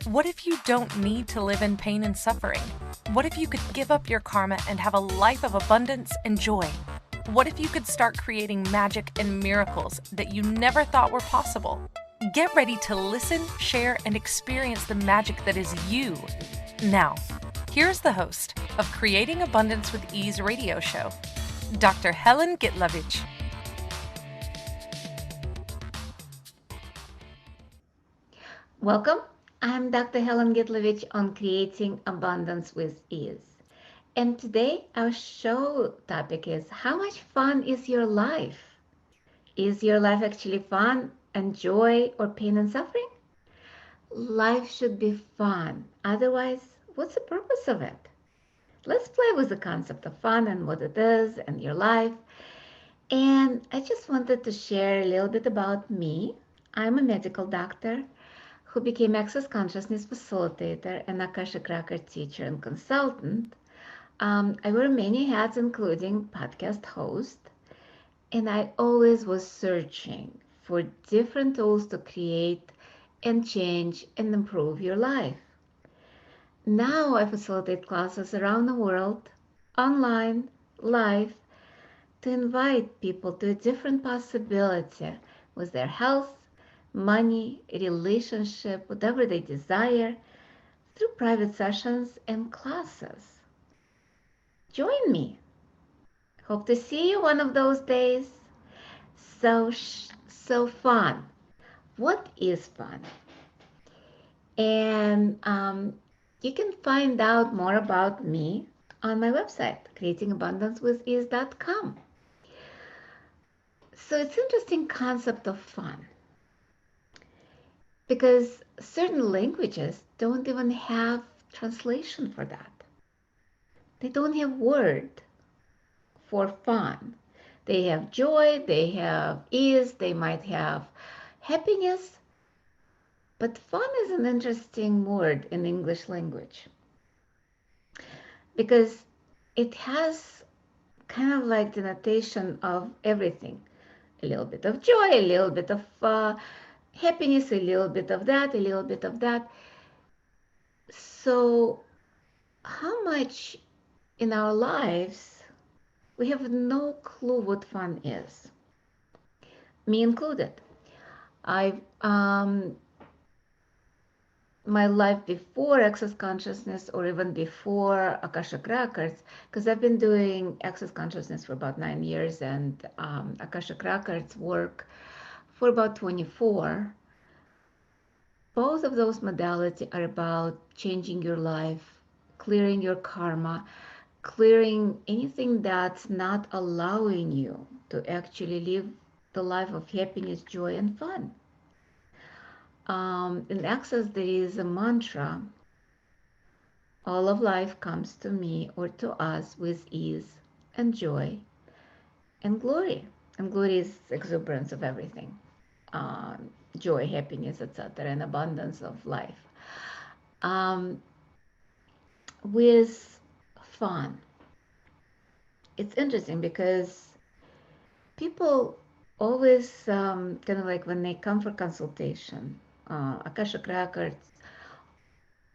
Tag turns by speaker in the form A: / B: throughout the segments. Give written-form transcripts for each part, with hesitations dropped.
A: What if you don't need to live in pain and suffering? What if you could give up your karma and have a life of abundance and joy? What if you could start creating magic and miracles that you never thought were possible? Get ready to listen, share, and experience the magic that is you. Now, here's the host of Creating Abundance with Ease radio show, Dr. Helen Gitlevich.
B: Welcome. I'm Dr. Helen Gitlevich on Creating Abundance with Ease. And today our show topic is, how much fun is your life? Is your life actually fun and joy or pain and suffering? Life should be fun. Otherwise, what's the purpose of it? Let's play with the concept of fun and what it is and your life. And I just wanted to share a little bit about me. I'm a medical doctor who became Access Consciousness Facilitator and Akashic Records teacher and consultant. I wear many hats, including podcast host, and I always was searching for different tools to create and change and improve your life. Now I facilitate classes around the world, online, live, to invite people to a different possibility with their health, money, relationship, whatever they desire, through private sessions and classes. Join me. Hope to see you one of those days. So fun. What is fun? And you can find out more about me on my website, creatingabundancewithease.com. So it's an interesting concept of fun, because certain languages don't even have translation for that. They don't have word for fun. They have joy, they have ease, they might have happiness, but fun is an interesting word in English language because it has kind of like the notation of everything. A little bit of joy, a little bit of happiness, a little bit of that, a little bit of that. So how much in our lives we have no clue what fun is, me included. I my life before Access Consciousness, or even before Akashic Records, because I've been doing Access Consciousness for about 9 years and Akashic Records work for about 24. Both of those modalities are about changing your life, clearing your karma, clearing anything that's not allowing you to actually live the life of happiness, joy, and fun. In Access, there is a mantra: all of life comes to me or to us with ease and joy and glory. And glory is exuberance of everything, joy, happiness, etc., and abundance of life. With fun. It's interesting because people always kind of like when they come for consultation, Akashic Records,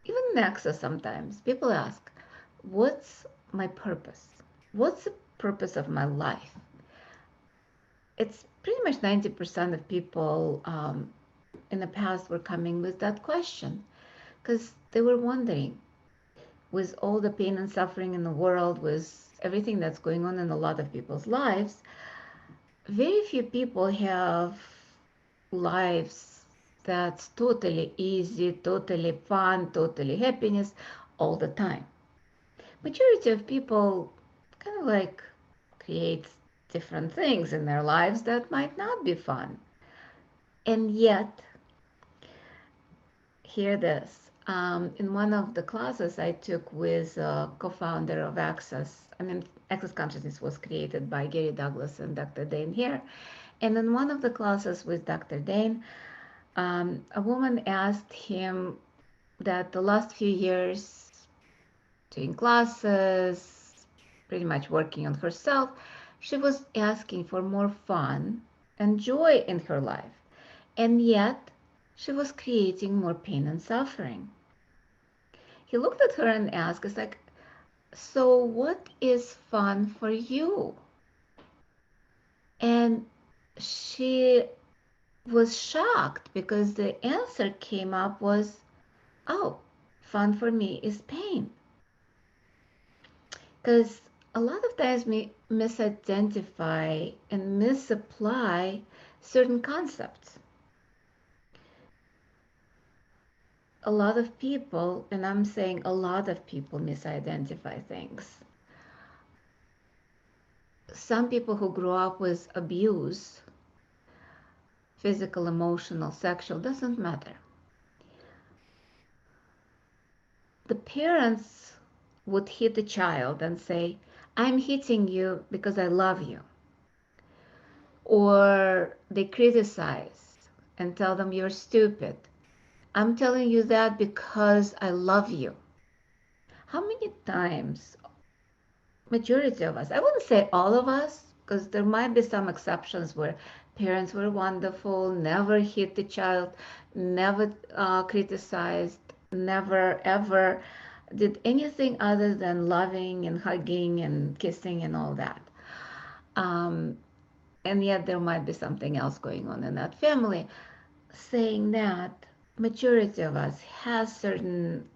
B: even Access, sometimes people ask, what's my purpose? What's the purpose of my life? It's pretty much 90% of people in the past were coming with that question because they were wondering, with all the pain and suffering in the world, with everything that's going on in a lot of people's lives, very few people have lives that's totally easy, totally fun, totally happiness all the time. Majority of people kind of like create different things in their lives that might not be fun. And yet, hear this. In one of the classes I took with a co-founder of Access, Access Consciousness was created by Gary Douglas and Dr. Dane here. And in one of the classes with Dr. Dane, a woman asked him that the last few years doing classes, pretty much working on herself, she was asking for more fun and joy in her life. And yet, she was creating more pain and suffering. he looked at her and asked, it's like, so what is fun for you? And she was shocked because the answer came up was, oh, fun for me is pain. Because a lot of times we misidentify and misapply certain concepts. A lot of people, and I'm saying a lot of people, misidentify things. Some people who grew up with abuse, physical, emotional, sexual, doesn't matter. The parents would hit the child and say, I'm hitting you because I love you. Or they criticize and tell them you're stupid. I'm telling you that because I love you. How many times, majority of us, I wouldn't say all of us, because there might be some exceptions where parents were wonderful, never hit the child, never criticized, never ever did anything other than loving and hugging and kissing and all that. Um, and yet there might be something else going on in that family. Saying that, majority of us has certain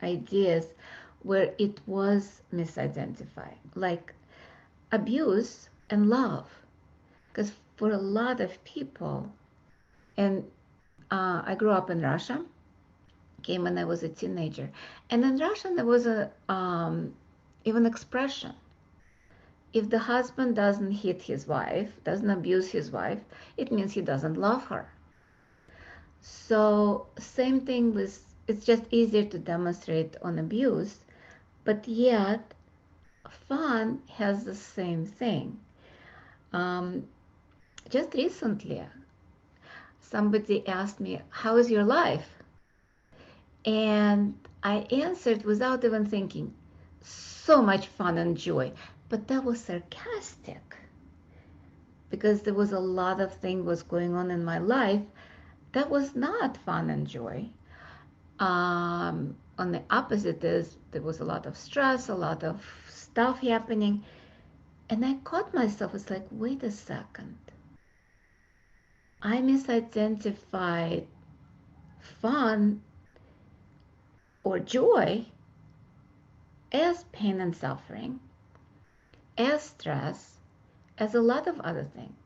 B: ideas where it was misidentified, like abuse and love. Because for a lot of people, and I grew up in Russia, came when I was a teenager, and in Russian there was a even expression. If the husband doesn't hit his wife, doesn't abuse his wife, it means he doesn't love her. So same thing with, it's just easier to demonstrate on abuse, but yet fun has the same thing. Um, just recently, somebody asked me, how is your life? And I answered without even thinking, so much fun and joy. But that was sarcastic because there was a lot of things was going on in my life that was not fun and joy. On the opposite is there was a lot of stress, a lot of stuff happening. And I caught myself, it's like, wait a second. I misidentified fun or joy as pain and suffering, as stress, as a lot of other things.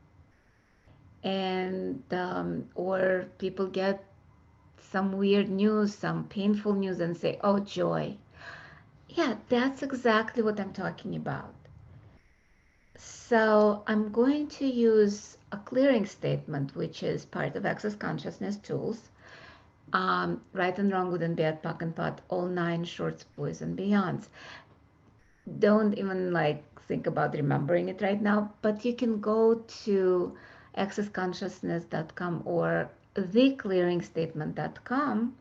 B: And or people get some weird news, some painful news, and say, oh, joy. Yeah, that's exactly what I'm talking about. So I'm going to use a clearing statement, which is part of Access Consciousness tools. Right and wrong, good and bad, POC and pot, all 9 shorts, boys and beyonds. Don't even like think about remembering it right now, but you can go to accessconsciousness.com or theclearingstatement.com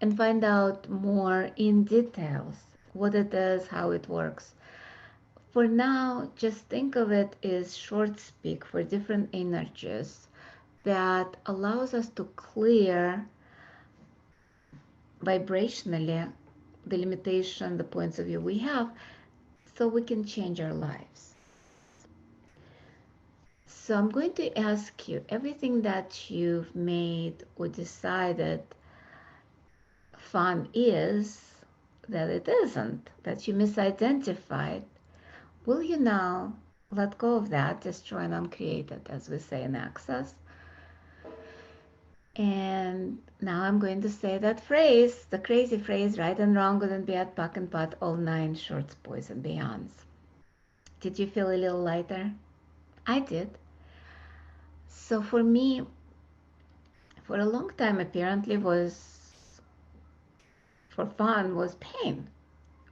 B: and find out more in details what it is, how it works. For now, just think of it as short speak for different energies that allows us to clear vibrationally the limitation, the points of view we have, so we can change our lives. So I'm going to ask you everything that you've made or decided fun is, that it isn't, that you misidentified. Will you now let go of that, destroy and uncreate it, as we say in Access? And now I'm going to say that phrase, the crazy phrase, right and wrong, good and bad, POC and pot, all 9 shorts, boys and beyonds. Did you feel a little lighter? I did. So for me, for a long time, apparently for fun was pain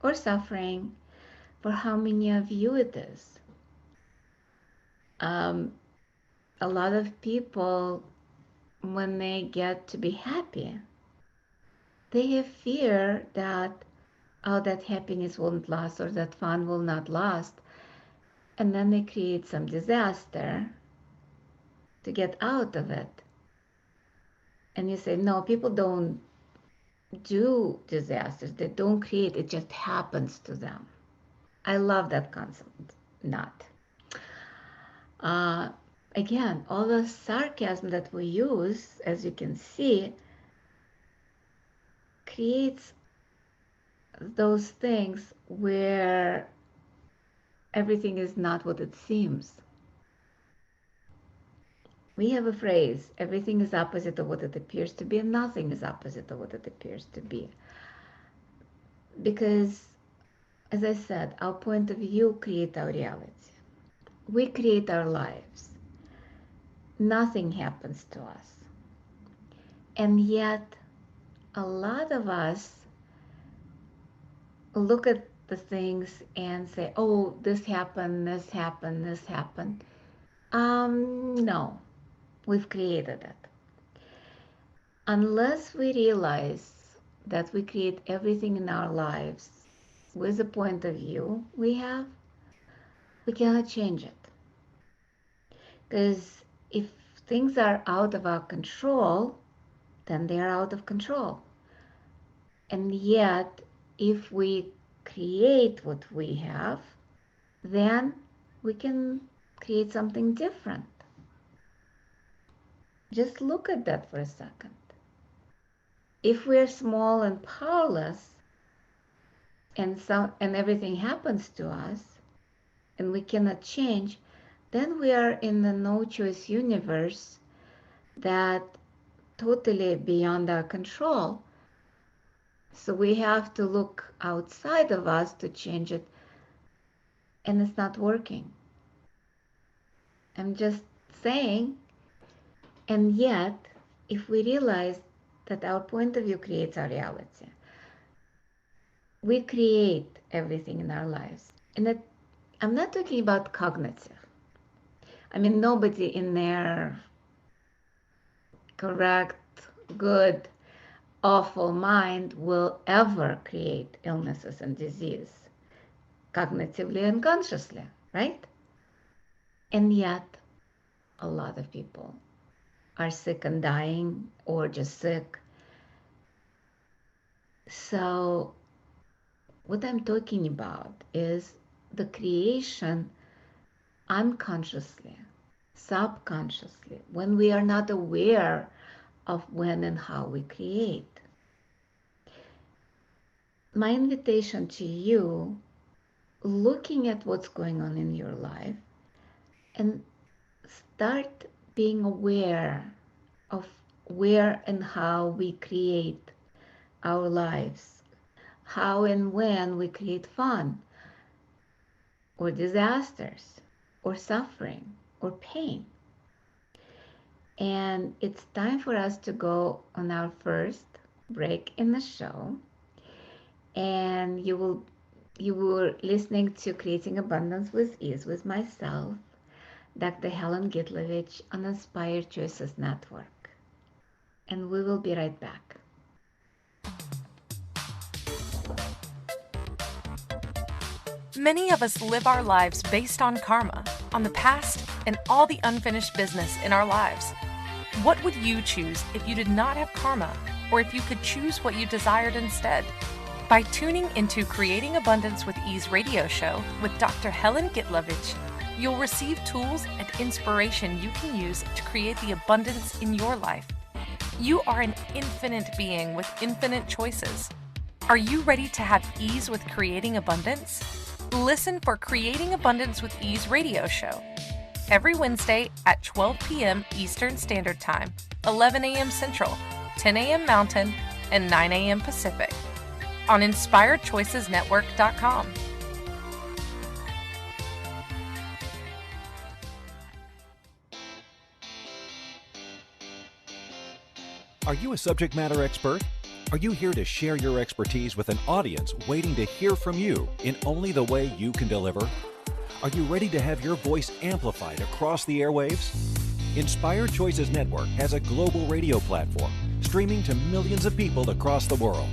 B: or suffering. For how many of you it is? Um, a lot of people, when they get to be happy, they have fear that, oh, that happiness won't last or that fun will not last. And then they create some disaster to get out of it. And you say, no, people don't do disasters. They don't create, it just happens to them. I love that concept. Not. Uh, Again, all the sarcasm that we use, as you can see, creates those things where everything is not what it seems. We have a phrase, everything is opposite of what it appears to be, and nothing is opposite of what it appears to be. Because, as I said, our point of view creates our reality. We create our lives. Nothing happens to us. And yet, a lot of us look at the things and say, oh, this happened, this happened, this happened. No, we've created it. Unless we realize that we create everything in our lives with the point of view we have, we cannot change it. Because if things are out of our control, then they are out of control. And yet, if we create what we have, then we can create something different. Just look at that for a second. If we're small and powerless, and everything happens to us, and we cannot change, then we are in the no-choice universe that totally beyond our control. So we have to look outside of us to change it, and it's not working. I'm just saying, and yet, if we realize that our point of view creates our reality, we create everything in our lives. And I'm not talking about cognitive. I mean, nobody in their correct, good, awful mind will ever create illnesses and disease cognitively and consciously, right? And yet, a lot of people are sick and dying, or just sick. So what I'm talking about is the creation unconsciously, subconsciously, when we are not aware of when and how we create. My invitation to you, looking at what's going on in your life, and start being aware of where and how we create our lives, how and when we create fun, or disasters, or suffering, or pain. And it's time for us to go on our first break in the show. And you were listening to Creating Abundance with Ease with myself, Dr. Helen Gitlevich, on Inspired Choices Network. And we will be right back.
A: Many of us live our lives based on karma, on the past, and all the unfinished business in our lives. What would you choose if you did not have karma, or if you could choose what you desired instead? By tuning into Creating Abundance with Ease radio show with Dr. Helen Gitlevich, you'll receive tools and inspiration you can use to create the abundance in your life. You are an infinite being with infinite choices. Are you ready to have ease with creating abundance? Listen for Creating Abundance with Ease radio show every Wednesday at 12 p.m. Eastern Standard Time, 11 a.m. Central, 10 a.m. Mountain, and 9 a.m. Pacific on InspiredChoicesNetwork.com.
C: Are you a subject matter expert? Are you here to share your expertise with an audience waiting to hear from you in only the way you can deliver? Are you ready to have your voice amplified across the airwaves? Inspired Choices Network has a global radio platform streaming to millions of people across the world.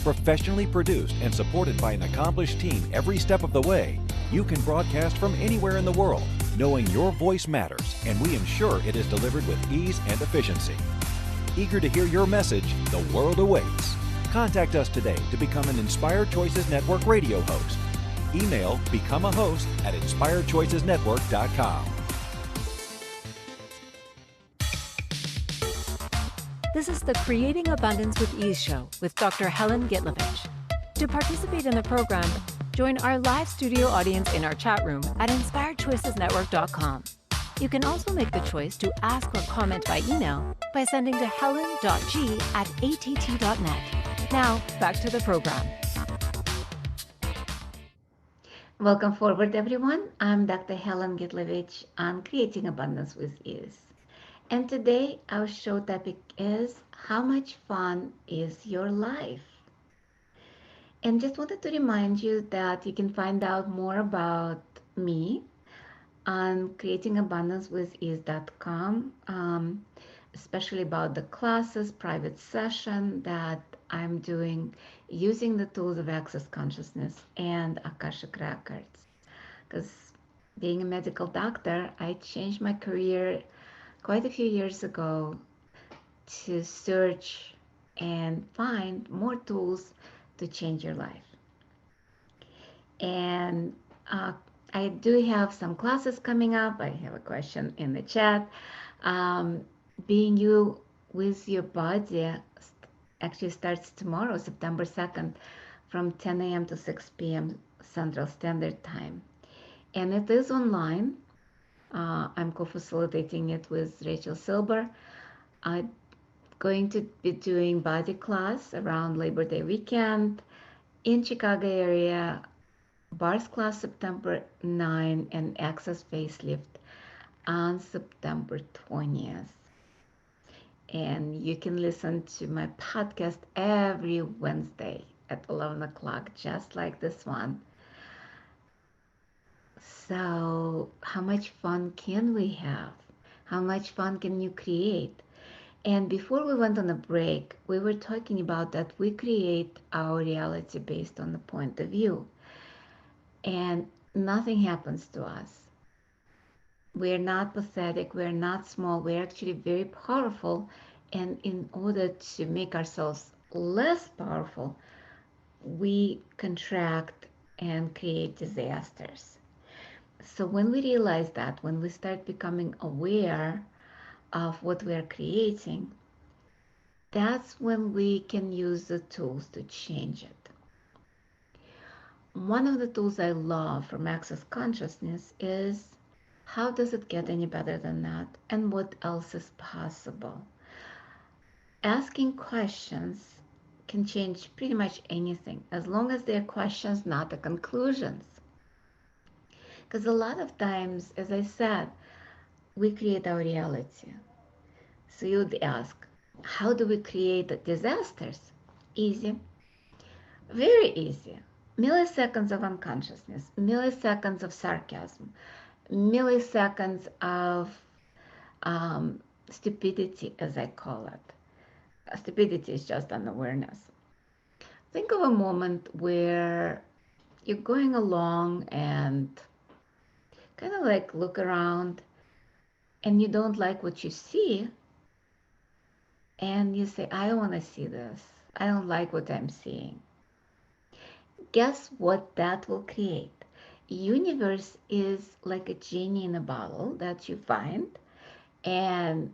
C: Professionally produced and supported by an accomplished team every step of the way, you can broadcast from anywhere in the world, knowing your voice matters, and we ensure it is delivered with ease and efficiency. Eager to hear your message, the world awaits. Contact us today to become an Inspired Choices Network radio host. Email become a host at inspiredchoicesnetwork.com.
D: This is the Creating Abundance with Ease show with Dr. Helen Gitlevich. To participate in the program, join our live studio audience in our chat room at inspiredchoicesnetwork.com. You can also make the choice to ask or comment by email by sending to helen.g@att.net. Now, back to the program.
B: Welcome forward, everyone. I'm Dr. Helen Gitlevich on Creating Abundance with Ease. And today our show topic is how much fun is your life? And just wanted to remind you that you can find out more about me on creatingabundancewithease.com, especially about the classes, private session that I'm doing using the tools of Access Consciousness and Akashic Records. Because being a medical doctor, I changed my career quite a few years ago to search and find more tools to change your life. And I do have some classes coming up. I have a question in the chat. Being You with Your Body actually starts tomorrow, September 2nd, from 10 a.m. to 6 p.m. Central Standard Time. And it is online. I'm co-facilitating it with Rachel Silber. I'm going to be doing body class around Labor Day weekend in Chicago area, bars class September 9, and Access Facelift on September 20th. And you can listen to my podcast every Wednesday at 11 o'clock, just like this one. So how much fun can we have? How much fun can you create? And before we went on a break, we were talking about that we create our reality based on the point of view. And nothing happens to us. We're not pathetic, we're not small, we're actually very powerful. And in order to make ourselves less powerful, we contract and create disasters. So when we realize that, when we start becoming aware of what we are creating, that's when we can use the tools to change it. One of the tools I love from Access Consciousness is how does it get any better than that, and what else is possible? Asking questions can change pretty much anything, as long as they're questions, not the conclusions. Because a lot of times, as I said, we create our reality. So you would ask, how do we create disasters? Easy. Very easy. Milliseconds of unconsciousness, milliseconds of sarcasm, milliseconds of stupidity, as I call it. Stupidity is just unawareness. Think of a moment where you're going along and kind of like look around and you don't like what you see, and you say, I don't want to see this. I don't like what I'm seeing. Guess what that will create? Universe is like a genie in a bottle that you find, and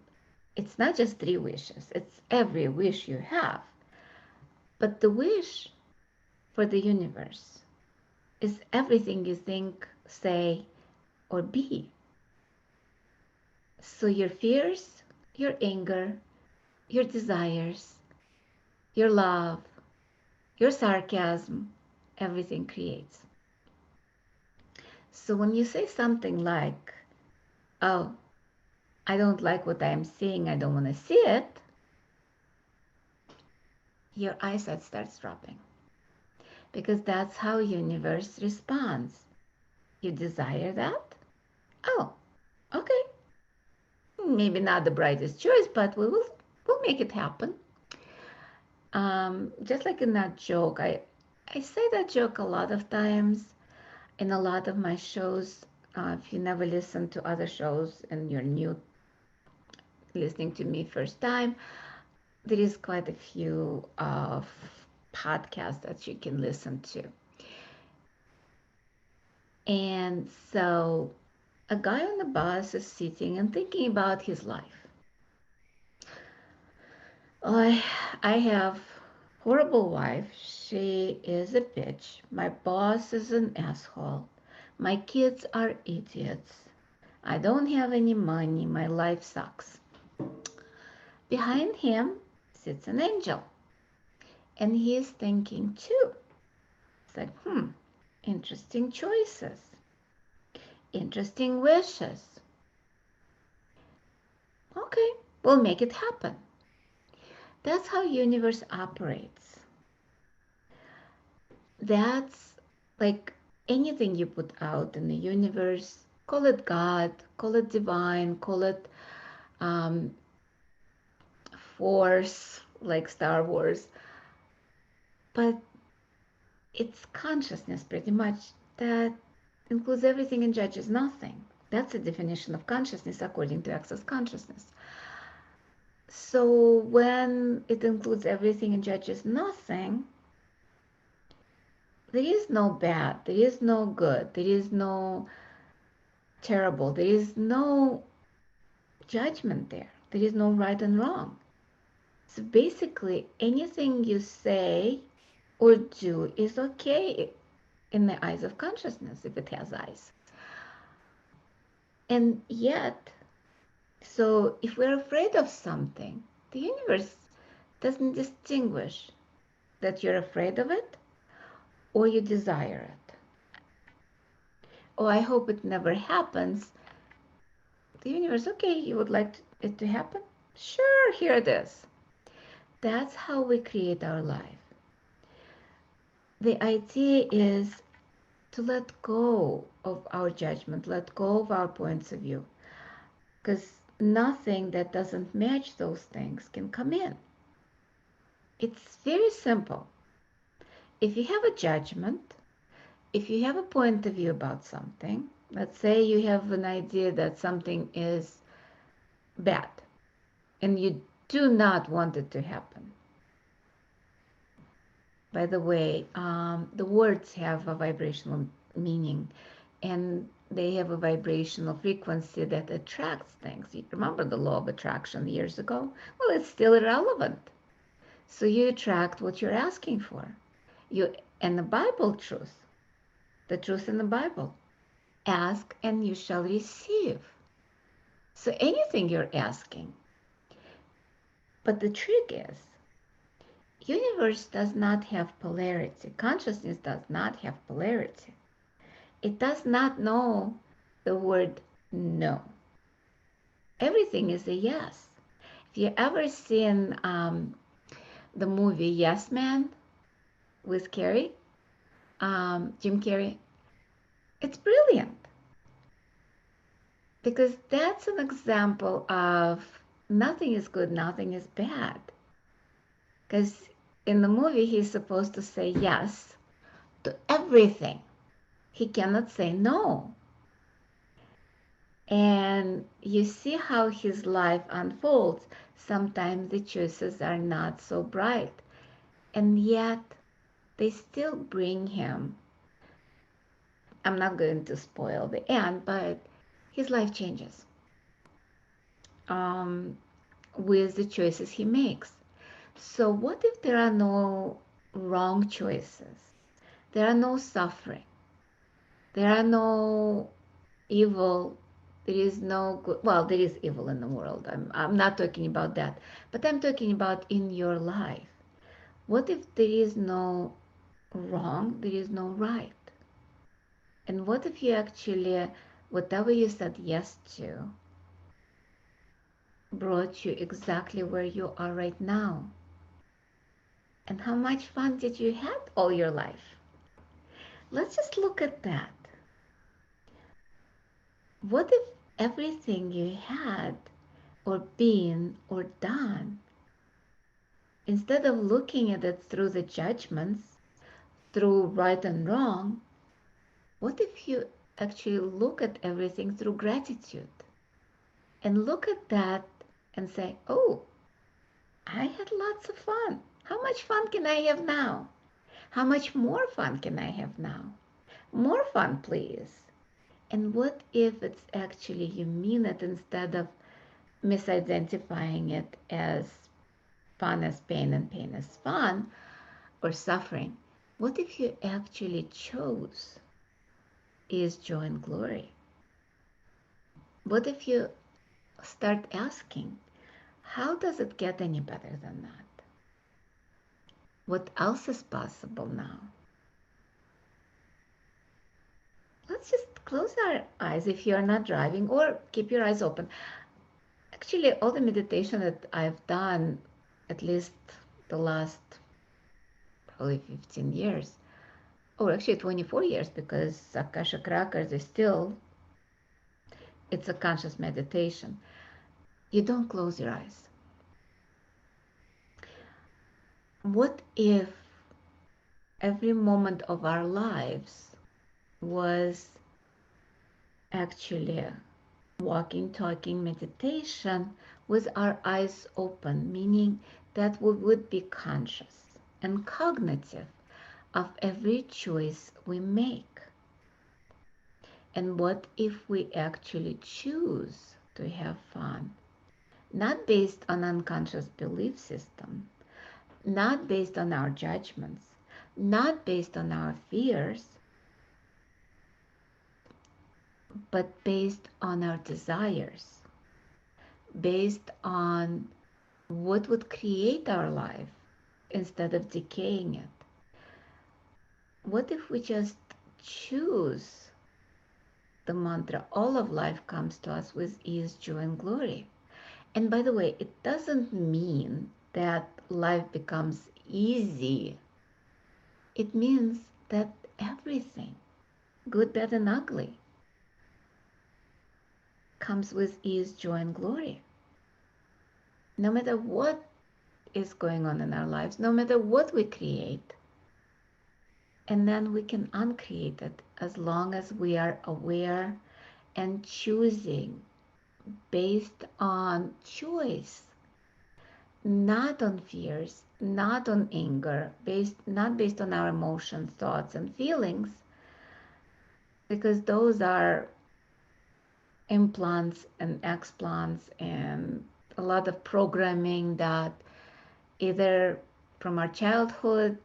B: it's not just 3 wishes, it's every wish you have. But the wish for the universe is everything you think, say, or be. So your fears, your anger, your desires, your love, your sarcasm, everything creates. So when you say something like, oh, I don't like what I'm seeing, I don't want to see it, your eyesight starts dropping. Because that's how universe responds. You desire that? Oh, okay. Maybe not the brightest choice, but we'll make it happen. Just like in that joke, I say that joke a lot of times in a lot of my shows. If you never listen to other shows and you're new listening to me first time, there is quite a few of podcast that you can listen to. And so a guy on the bus is sitting and thinking about his life. I have horrible wife. She is a bitch. My boss is an asshole. My kids are idiots. I don't have any money. My life sucks. Behind him sits an angel. And he is thinking too. It's like, interesting choices. Interesting wishes. Okay, we'll make it happen. That's how universe operates. That's like anything you put out in the universe, call it God, call it divine, call it force, like Star Wars. But it's consciousness pretty much that includes everything and judges nothing. That's the definition of consciousness according to Access Consciousness. So when it includes everything and judges nothing, there is no bad, there is no good, there is no terrible, there is no judgment there. There is no right and wrong. So basically, anything you say or do is okay in the eyes of consciousness, if it has eyes. And yet, so if we're afraid of something, the universe doesn't distinguish that you're afraid of it or you desire it. Oh, I hope it never happens. The universe, okay, you would like it to happen? Sure, here it is. That's how we create our life. The idea is to let go of our judgment, let go of our points of view, because nothing that doesn't match those things can come in. It's very simple. If you have a judgment, if you have a point of view about something, let's say you have an idea that something is bad and you do not want it to happen. By the way, the words have a vibrational meaning and they have a vibrational frequency that attracts things. You remember the law of attraction years ago? Well, it's still irrelevant. So you attract what you're asking for. And the Bible truth, the truth in the Bible, ask and you shall receive. So anything you're asking. But the trick is, universe does not have polarity. Consciousness does not have polarity. It does not know the word no. Everything is a yes. If you ever seen the movie Yes Man with Jim Carrey, it's brilliant. Because that's an example of nothing is good, nothing is bad. Because in the movie, he's supposed to say yes to everything. He cannot say no. And you see how his life unfolds. Sometimes the choices are not so bright. And yet, they still bring him. I'm not going to spoil the end, but his life changes with the choices he makes. So what if there are no wrong choices? There are no suffering. There are no evil. There is no good. Well, there is evil in the world. I'm not talking about that. But I'm talking about in your life. What if there is no wrong? There is no right. And what if you actually, whatever you said yes to, brought you exactly where you are right now? And how much fun did you have all your life? Let's just look at that. What if everything you had or been or done, instead of looking at it through the judgments, through right and wrong, what if you actually look at everything through gratitude and look at that and say, oh, I had lots of fun. How much fun can I have now? How much more fun can I have now? More fun, please. And what if it's actually you mean it instead of misidentifying it as fun as pain and pain as fun or suffering? What if you actually chose is joy and glory? What if you start asking, how does it get any better than that? What else is possible now? Let's just close our eyes if you're not driving, or keep your eyes open. Actually, all the meditation that I've done, at least the last probably 15 years, or actually 24 years, because Akashic Records is still, it's a conscious meditation. You don't close your eyes. What if every moment of our lives was actually walking, talking meditation with our eyes open, meaning that we would be conscious and cognitive of every choice we make? And what if we actually choose to have fun, not based on unconscious belief system, not based on our judgments, not based on our fears, but based on our desires, based on what would create our life instead of decaying it? What if we just choose the mantra, all of life comes to us with ease, joy, and glory? And by the way, it doesn't mean that life becomes easy. It means that everything, good, bad, and ugly, comes with ease, joy, and glory. No matter what is going on in our lives, no matter what we create, and then we can uncreate it as long as we are aware and choosing based on choice, not on fears, not on anger, not based on our emotions, thoughts, and feelings, because those are implants and explants and a lot of programming that either from our childhood,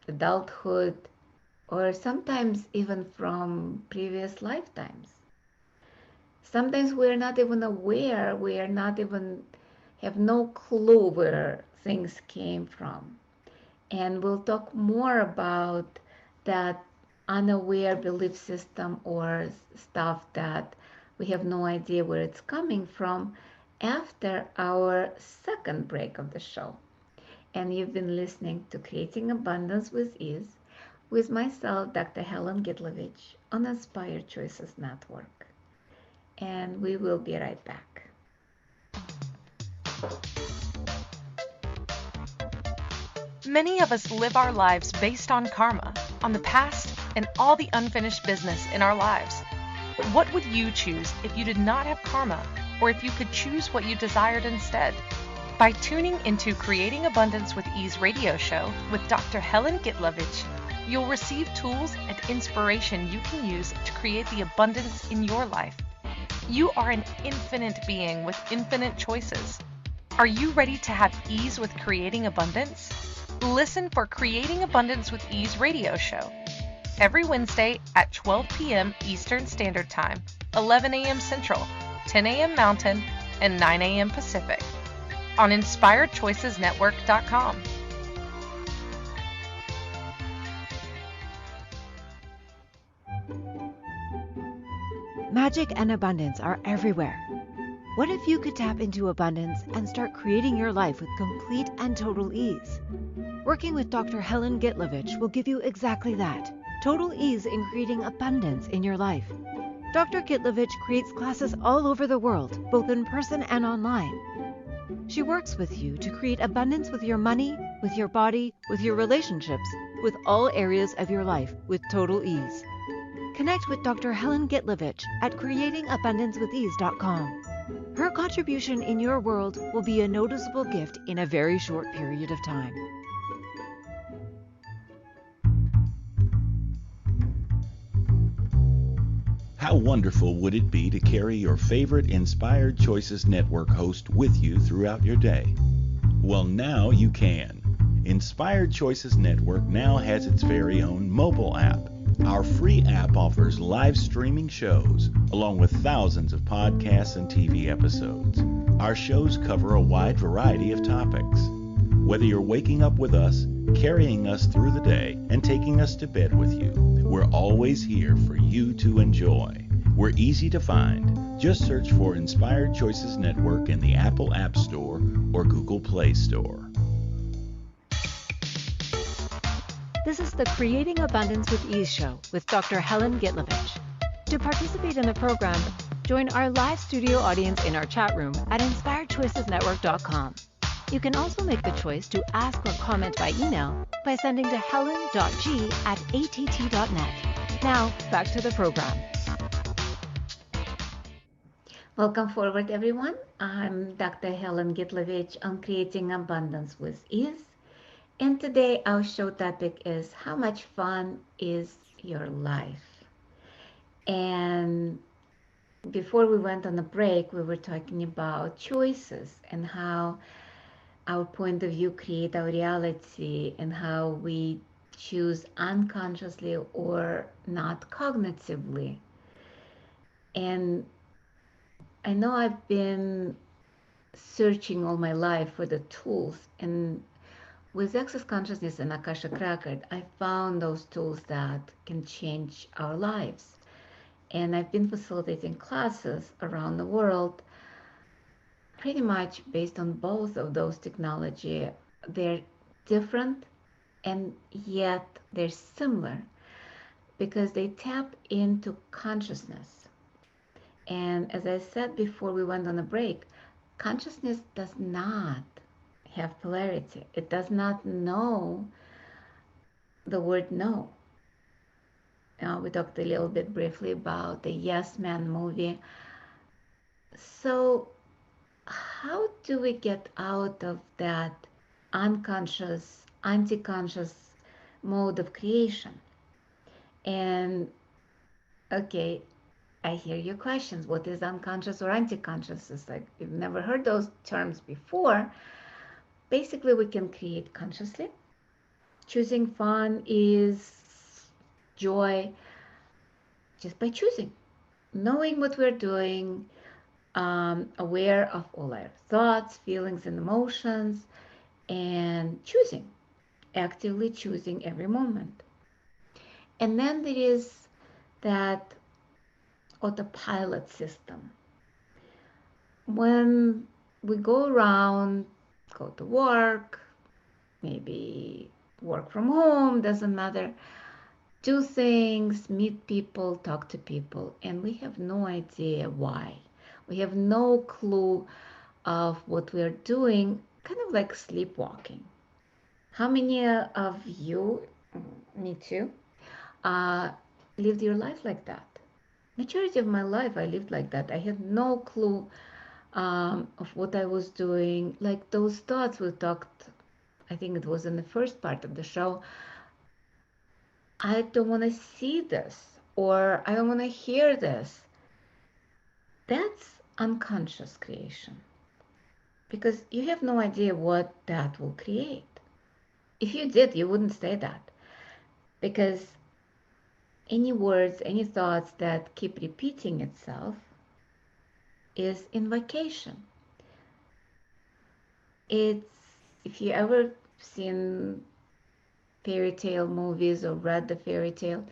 B: adulthood, or sometimes even from previous lifetimes. Sometimes we're not even aware, we are not even have no clue where things came from. And we'll talk more about that unaware belief system or stuff that we have no idea where it's coming from after our second break of the show. And you've been listening to Creating Abundance with Ease with myself, Dr. Helen Gitlevich, on Inspired Choices Network. And we will be right back.
A: Many of us live our lives based on karma, on the past, and all the unfinished business in our lives. What would you choose if you did not have karma, or if you could choose what you desired instead? By tuning into Creating Abundance with Ease radio show with Dr. Helen Gitlevich, you'll receive tools and inspiration you can use to create the abundance in your life. You are an infinite being with infinite choices. Are you ready to have ease with creating abundance? Listen for Creating Abundance with Ease radio show every Wednesday at 12 p.m. Eastern Standard Time, 11 a.m. Central, 10 a.m. Mountain, and 9 a.m. Pacific on InspiredChoicesNetwork.com.
D: Magic and abundance are everywhere. What if you could tap into abundance and start creating your life with complete and total ease? Working with Dr. Helen Gitlevich will give you exactly that, total ease in creating abundance in your life. Dr. Gitlevich creates classes all over the world, both in person and online. She works with you to create abundance with your money, with your body, with your relationships, with all areas of your life with total ease. Connect with Dr. Helen Gitlevich at creatingabundancewithease.com. Her contribution in your world will be a noticeable gift in a very short period of time.
E: How wonderful would it be to carry your favorite Inspired Choices Network host with you throughout your day? Well, now you can. Inspired Choices Network now has its very own mobile app. Our free app offers live streaming shows, along with thousands of podcasts and TV episodes. Our shows cover a wide variety of topics. Whether you're waking up with us, carrying us through the day, and taking us to bed with you, we're always here for you to enjoy. We're easy to find. Just search for Inspired Choices Network in the Apple App Store or Google Play Store.
D: This is the Creating Abundance with Ease show with Dr. Helen Gitlevich. To participate in the program, join our live studio audience in our chat room at inspiredchoicesnetwork.com. You can also make the choice to ask or comment by email by sending to helen.g@att.net. Now, back to the program.
B: Welcome forward, everyone. I'm Dr. Helen Gitlevich on Creating Abundance with Ease. And today our show topic is how much fun is your life? And before we went on a break, we were talking about choices and how our point of view create our reality and how we choose unconsciously or not cognitively. And I know I've been searching all my life for the tools, and with Access Consciousness and Akashic Record, I found those tools that can change our lives. And I've been facilitating classes around the world pretty much based on both of those technology. They're different and yet they're similar because they tap into consciousness. And as I said before we went on a break, consciousness does not have polarity. It does not know the word no. We talked a little bit briefly about the Yes Man movie. So how do we get out of that unconscious, anti-conscious mode of creation? And okay, I hear your questions. What is unconscious or anti-conscious? It's like you've never heard those terms before. Basically, we can create consciously. Choosing fun is joy just by choosing, knowing what we're doing, aware of all our thoughts, feelings, and emotions, and choosing, actively choosing every moment. And then there is that autopilot system. When we go around, go to work, maybe work from home, doesn't matter, do things, meet people, talk to people, and we have no idea why. We have no clue of what we're doing, kind of like sleepwalking. How many of you, me too, lived your life like that? Majority of my life I lived like that. I had no clue of what I was doing. Like those thoughts we talked, I think it was in the first part of the show, I don't want to see this, or I don't want to hear this. That's unconscious creation, because you have no idea what that will create. If you did, you wouldn't say that, because any words, any thoughts that keep repeating itself is invocation. It's, if you ever seen fairy tale movies or read the fairy tale,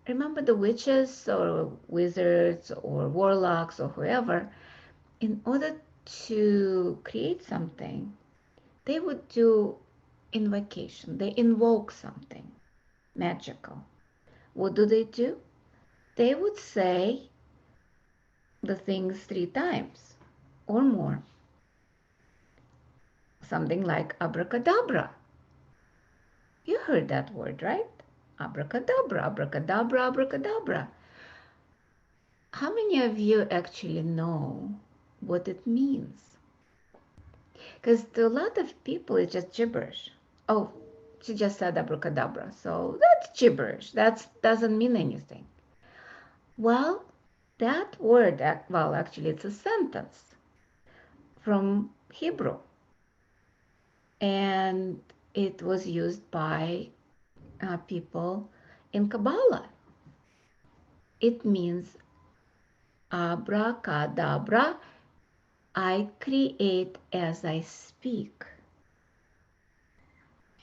B: remember the witches or wizards or warlocks or whoever, in order to create something, they would do invocation. They invoke something magical. What do? They would say the things 3 times or more. Something like abracadabra. You heard that word, right? Abracadabra, abracadabra, abracadabra. How many of you actually know what it means. Because to a lot of people, it's just gibberish. Oh, she just said abracadabra, so that's gibberish. That doesn't mean anything. Well, that word, well, actually, it's a sentence from Hebrew, and it was used by people in Kabbalah. It means abracadabra, I create as I speak.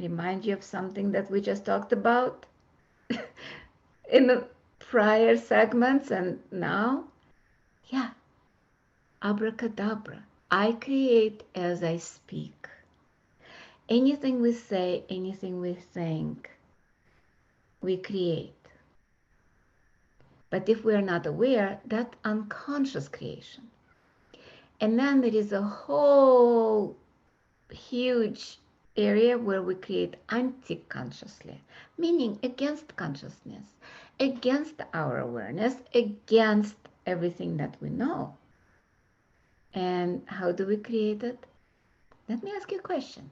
B: Remind you of something that we just talked about in the prior segments, and now, yeah, abracadabra. I create as I speak. Anything we say, anything we think, we create. But if we are not aware, that's unconscious creation. And then there is a whole huge area where we create anti-consciously, meaning against consciousness, against our awareness, against everything that we know. And how do we create it? Let me ask you a question.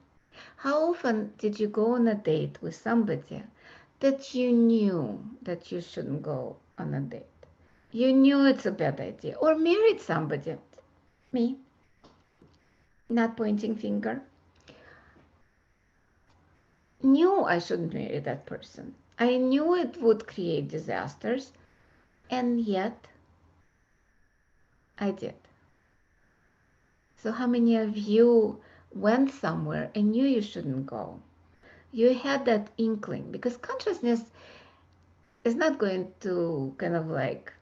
B: How often did you go on a date with somebody that you knew that you shouldn't go on a date? You knew it's a bad idea. Or married somebody. Me, not pointing finger. Knew I shouldn't marry that person. I knew it would create disasters, and yet I did. So how many of you went somewhere and knew you shouldn't go? You had that inkling, because consciousness is not going to kind of like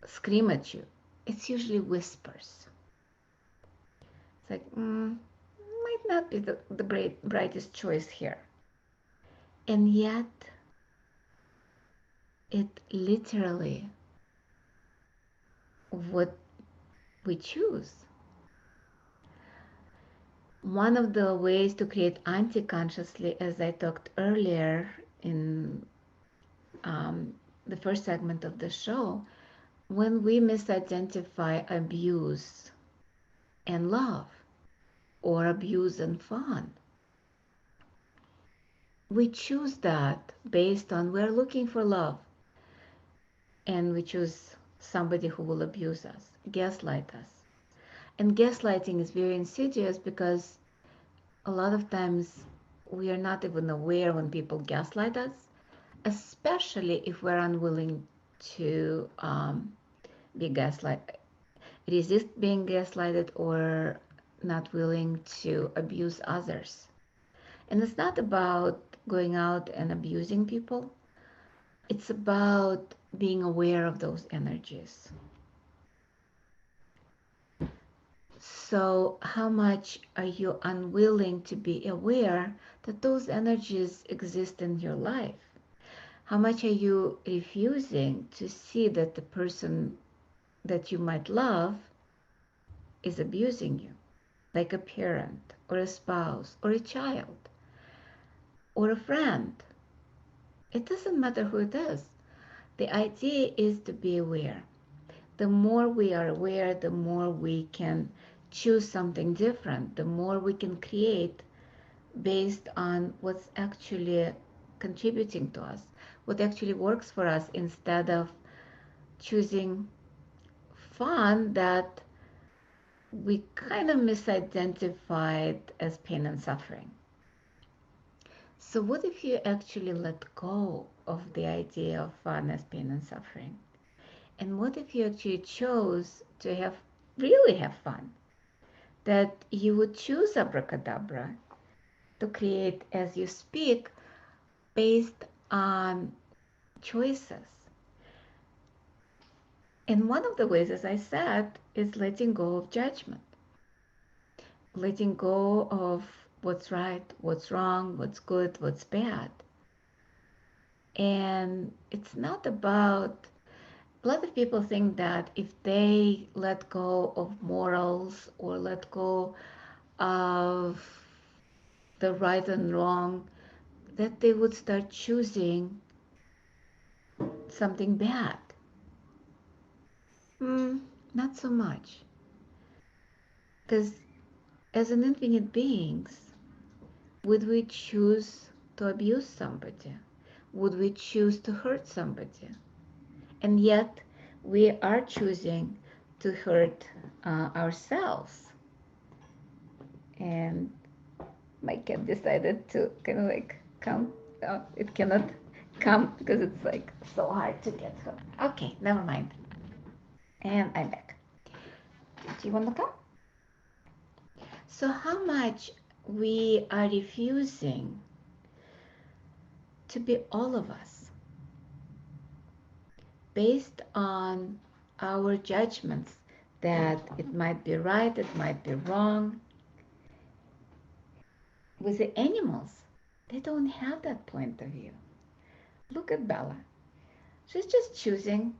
B: scream at you. It's usually whispers. It's like, might not be the brightest choice here. And yet, it literally what we choose. One of the ways to create anti-consciously, as I talked earlier in the first segment of the show, when we misidentify abuse and love, or abuse and fun, we choose that based on we're looking for love, and we choose somebody who will abuse us, gaslight us. And gaslighting is very insidious, because a lot of times we are not even aware when people gaslight us, especially if we're unwilling to be resist being gaslighted, or not willing to abuse others. And it's not about going out and abusing people. It's about being aware of those energies. So how much are you unwilling to be aware that those energies exist in your life? How much are you refusing to see that the person that you might love is abusing you, like a parent or a spouse or a child or a friend? It doesn't matter who it is. The idea is to be aware. The more we are aware, the more we can choose something different, the more we can create based on what's actually contributing to us, what actually works for us, instead of choosing fun that we kind of misidentified as pain and suffering. So what if you actually let go of the idea of fun as pain and suffering? And what if you actually chose to really have fun? That you would choose abracadabra to create as you speak based on choices. And one of the ways, as I said, is letting go of judgment. Letting go of what's right, what's wrong, what's good, what's bad. And it's not about, a lot of people think that if they let go of morals or let go of the right and wrong, that they would start choosing something bad. Not so much. Because as an infinite beings, would we choose to abuse somebody? Would we choose to hurt somebody? And yet, we are choosing to hurt ourselves. And my cat decided to kind of like come. It cannot come because it's like so hard to get her. Okay, never mind. And I'm back. Do you want to come? So, how much we are refusing to be all of us based on our judgments that it might be right, it might be wrong. With the animals, they don't have that point of view. Look at Bella. She's just choosing.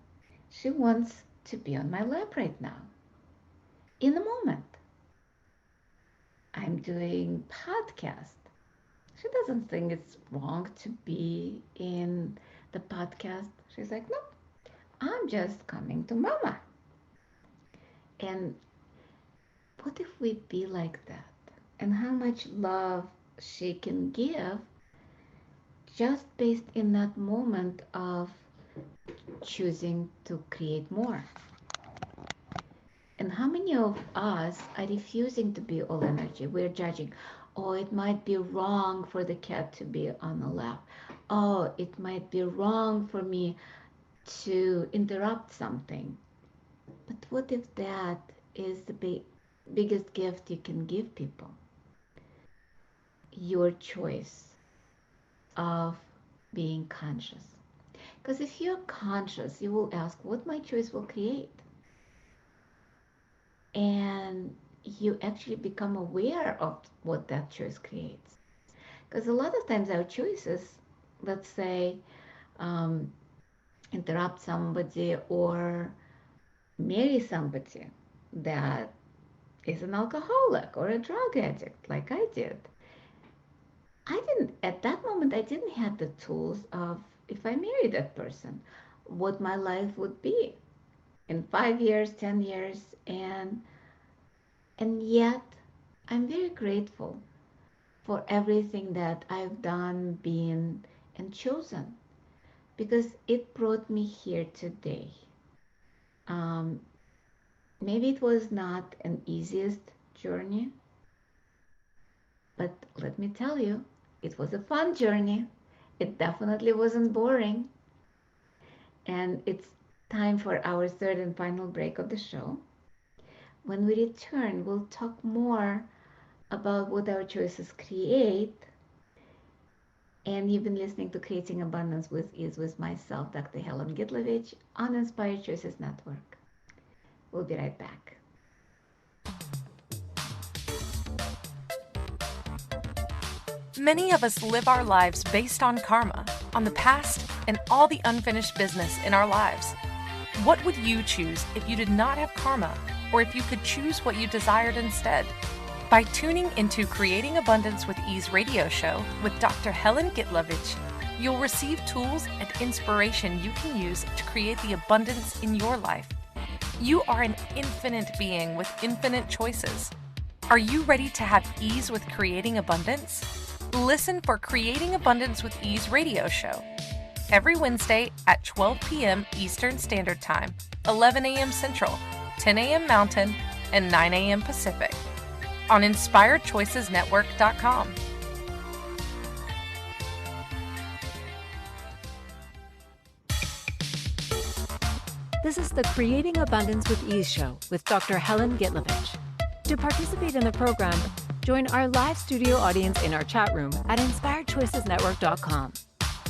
B: She wants to be on my lap right now, in the moment. I'm doing podcast. She doesn't think it's wrong to be in the podcast. She's like, no, I'm just coming to mama. And what if we be like that? And how much love she can give just based in that moment of choosing to create more. And how many of us are refusing to be all energy? We're judging. Oh, it might be wrong for the cat to be on the lap. Oh, it might be wrong for me to interrupt something. But what if that is the biggest gift you can give people? Your choice of being conscious. Because if you're conscious, you will ask what my choice will create. And you actually become aware of what that choice creates. Because a lot of times our choices, let's say, interrupt somebody or marry somebody that is an alcoholic or a drug addict, like I did. At that moment, I didn't have the tools of, if I married that person, what my life would be in 5 years, 10 years, and yet I'm very grateful for everything that I've done, been, and chosen because it brought me here today. Maybe it was not an easiest journey, but let me tell you, it was a fun journey. It definitely wasn't boring. And it's time for our third and final break of the show. When we return, we'll talk more about what our choices create. And you've been listening to Creating Abundance with Ease with myself, Dr. Helen Gitlevich, on Inspired Choices Network. We'll be right back.
A: Many of us live our lives based on karma, on the past, and all the unfinished business in our lives. What would you choose if you did not have karma, or if you could choose what you desired instead? By tuning into Creating Abundance with Ease radio show with Dr. Helen Gitlevich, you'll receive tools and inspiration you can use to create the abundance in your life. You are an infinite being with infinite choices. Are you ready to have ease with creating abundance? Listen for Creating Abundance with Ease radio show every Wednesday at 12 p.m. Eastern Standard Time, 11 a.m. Central, 10 a.m. Mountain, and 9 a.m. Pacific on InspiredChoicesNetwork.com.
D: This is the Creating Abundance with Ease show with Dr. Helen Gitlevich. To participate in the program, join our live studio audience in our chat room at InspiredChoicesNetwork.com.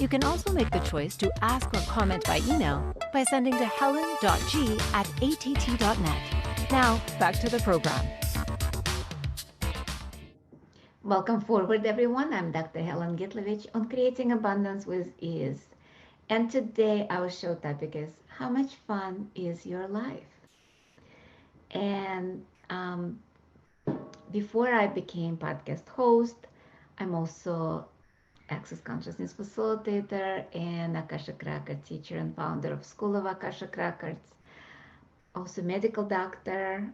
D: You can also make the choice to ask or comment by email by sending to helen.g@att.net. Now, back to the program.
B: Welcome forward, everyone. I'm Dr. Helen Gitlevich on Creating Abundance with Ease. And today our show topic is, how much fun is your life? And before I became podcast host, I'm also Access Consciousness Facilitator and Akashic Record teacher and founder of School of Akashic Records. Also medical doctor.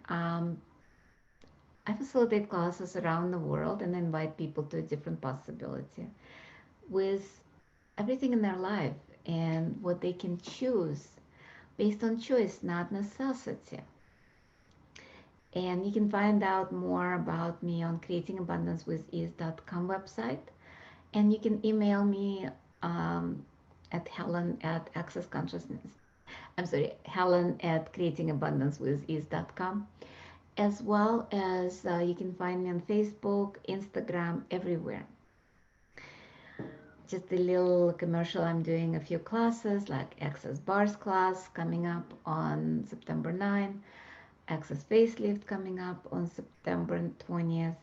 B: I facilitate classes around the world and invite people to a different possibility with everything in their life and what they can choose based on choice, not necessity. And you can find out more about me on creatingabundancewithease.com website. And you can email me at Helen at Access Consciousness. I'm sorry, Helen at creatingabundancewithease.com. As well as you can find me on Facebook, Instagram, everywhere. Just a little commercial, I'm doing a few classes like Access Bars class coming up on September 9, Access Facelift coming up on September 20th,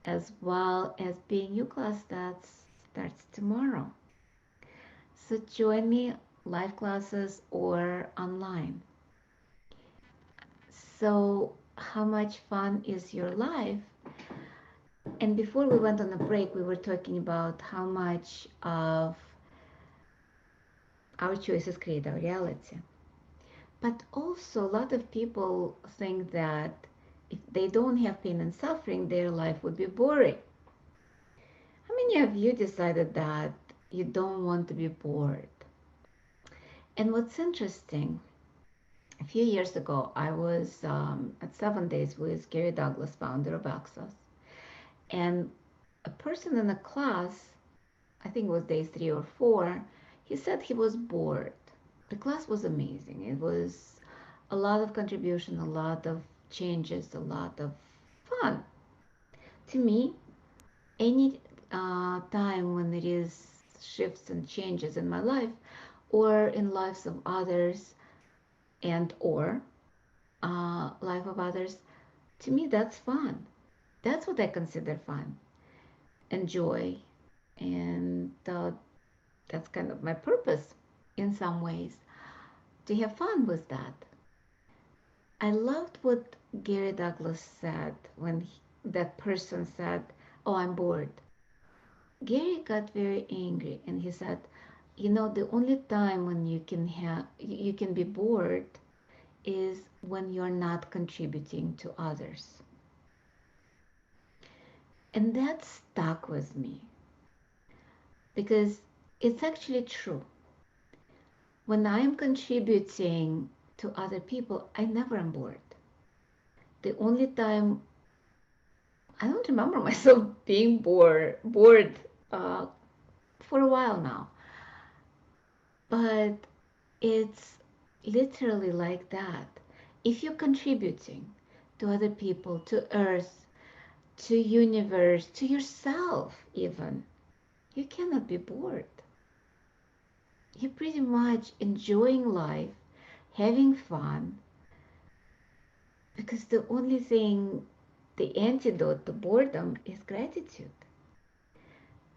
B: as well as Being You class that starts tomorrow. So join me, live classes or online. So how much fun is your life? And before we went on a break, we were talking about how much of our choices create our reality. But also, a lot of people think that if they don't have pain and suffering, their life would be boring. How many of you decided that you don't want to be bored? And what's interesting, a few years ago, I was at 7 Days with Gary Douglas, founder of Access. And a person in a class, I think it was day 3 or 4, he said he was bored. The class was amazing. It was a lot of contribution, a lot of changes, a lot of fun. To me, any time when there is shifts and changes in my life or in lives of others and or life of others, to me that's fun. That's what I consider fun and joy, and that's kind of my purpose in some ways, to have fun with that. I loved what Gary Douglas said when that person said, "Oh, I'm bored." Gary got very angry and he said, "You know, the only time when you can be bored is when you're not contributing to others." And that stuck with me because it's actually true. When I'm contributing to other people, I never am bored. The only time I don't remember myself being bored uh, for a while now, but it's literally like that. If you're contributing to other people, to Earth, to universe, to yourself even, you cannot be bored. You're pretty much enjoying life, having fun, because the only thing, the antidote to boredom is gratitude.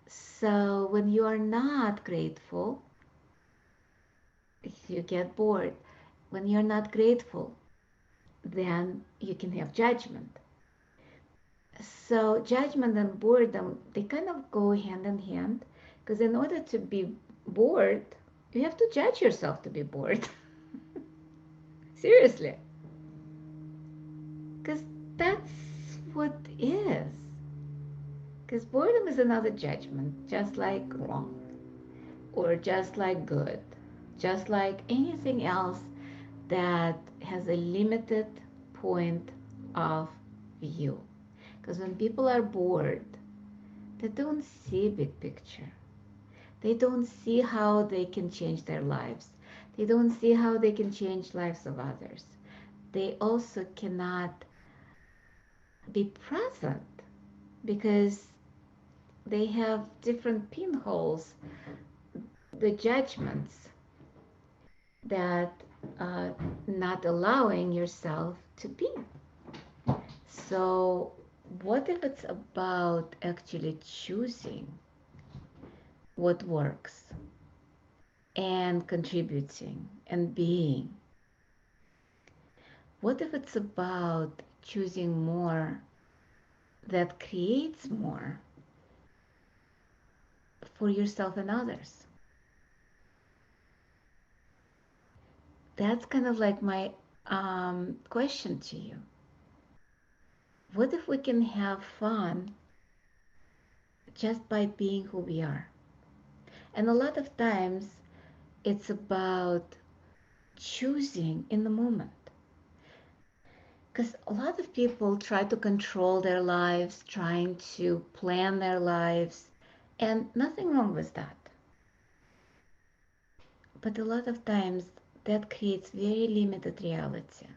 B: So when you are not grateful, you get bored. When you're not grateful, then you can have judgment. So judgment and boredom, they kind of go hand in hand, because in order to be bored, you have to judge yourself to be bored. Seriously. Because that's what is. Because boredom is another judgment, just like wrong, or just like good, just like anything else that has a limited point of view. Because when people are bored, they don't see big picture. They don't see how they can change their lives. They don't see how they can change lives of others. They also cannot be present because they have different pinholes, the judgments that not allowing yourself to be. So what if it's about actually choosing what works and contributing and being? What if it's about choosing more that creates more for yourself and others? That's kind of like my question to you. What if we can have fun just by being who we are? And a lot of times it's about choosing in the moment. Because a lot of people try to control their lives, trying to plan their lives, and nothing wrong with that. But a lot of times that creates very limited reality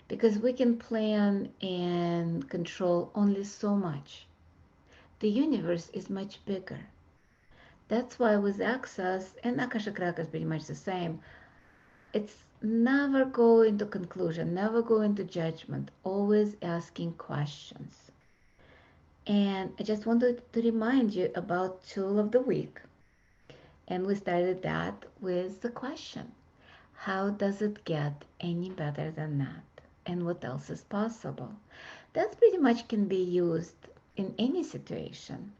B: because we can plan and control only so much. The universe is much bigger. That's why with Access and Akashic Records pretty much the same, it's never go into conclusion, never go into judgment, always asking questions. And I just wanted to remind you about Tool of the Week. And we started that with the question, how does it get any better than that? And what else is possible? That pretty much can be used in any situation.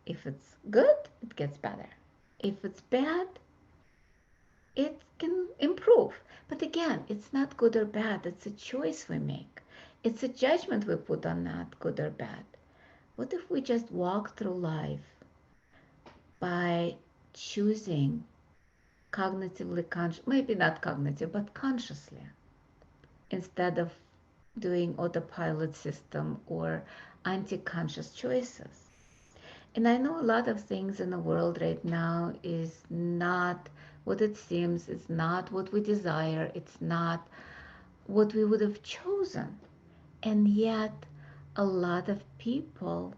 B: If it's good, it gets better. If it's bad, it can improve. But again, it's not good or bad. It's a choice we make. It's a judgment we put on that good or bad. What if we just walk through life by choosing cognitively conscious, maybe not cognitive, but consciously, instead of doing autopilot system or anti-conscious choices? And I know a lot of things in the world right now is not what it seems, it's not what we desire, it's not what we would have chosen. And yet, a lot of people,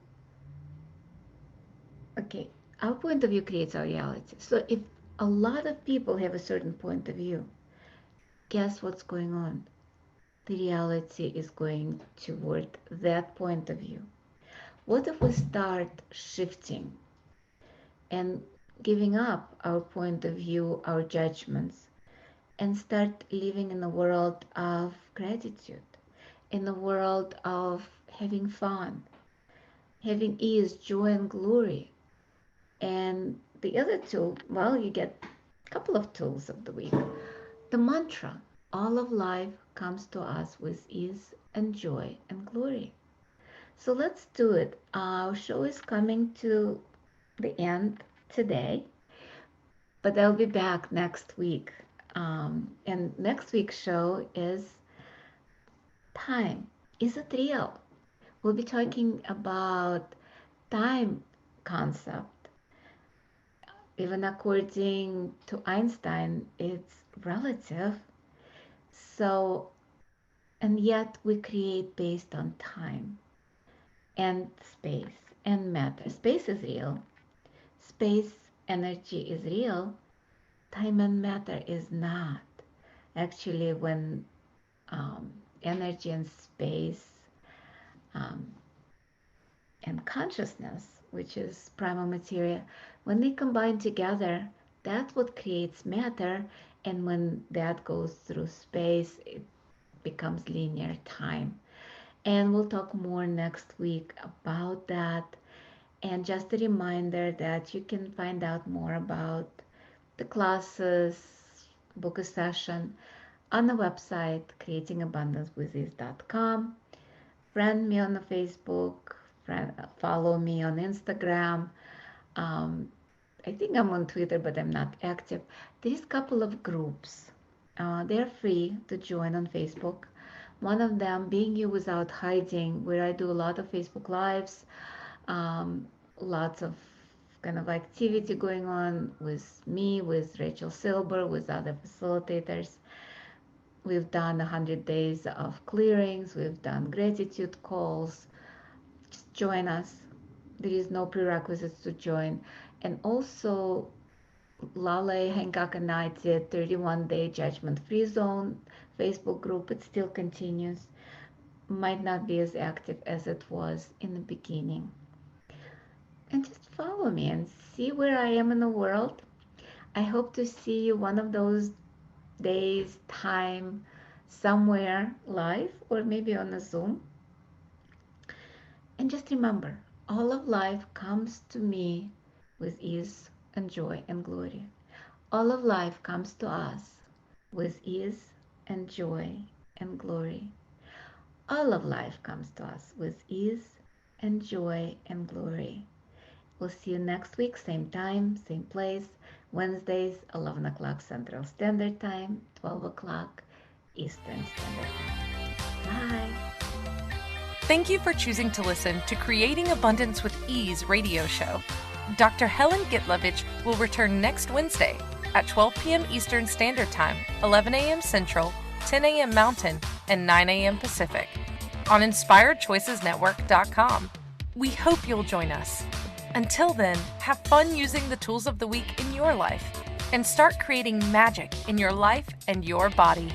B: okay, our point of view creates our reality. So if a lot of people have a certain point of view, guess what's going on? The reality is going toward that point of view. What if we start shifting and giving up our point of view, our judgments, and start living in a world of gratitude, in a world of having fun, having ease, joy, and glory? And the other tool, well, you get a couple of tools of the week. The mantra, all of life comes to us with ease and joy and glory. So let's do it. Our show is coming to the end today, but I'll be back next week. And next week's show is time. Is it real? We'll be talking about time concept. Even according to Einstein, it's relative. So, and yet we create based on time and space and matter. Space is real. Space energy is real. Time and matter is not. Actually, when energy and space um, and consciousness, which is primal materia, when they combine together, that's what creates matter. And when that goes through space, it becomes linear time. And we'll talk more next week about that. And just a reminder that you can find out more about the classes, book a session on the website creatingabundancewithiz.com. Friend me on the Facebook, follow me on Instagram. I think I'm on Twitter, but I'm not active. There's a couple of groups. They're free to join on Facebook. One of them being You Without Hiding, where I do a lot of Facebook Lives, lots of kind of activity going on with me, with Rachel Silber, with other facilitators. We've done 100 days of clearings. We've done gratitude calls. Just join us. There is no prerequisites to join. And also, Lale, Hancock, and I did 31-day judgment-free zone Facebook group. It still continues. Might not be as active as it was in the beginning. And just follow me and see where I am in the world. I hope to see you one of those days, time, somewhere live, or maybe on a Zoom. And just remember, all of life comes to me with ease and joy and glory. All of life comes to us with ease and joy and glory. all of life comes to us with ease and joy and glory. We'll see you next week, same time, same place, Wednesdays, 11 o'clock Central Standard Time, 12 o'clock Eastern Standard Time. Bye.
A: Thank you for choosing to listen to Creating Abundance with Ease radio show. Dr. Helen Gitlevich will return next Wednesday at 12 p.m. Eastern Standard Time, 11 a.m. Central, 10 a.m. Mountain, and 9 a.m. Pacific on InspiredChoicesNetwork.com. We hope you'll join us. Until then, have fun using the tools of the week in your life and start creating magic in your life and your body.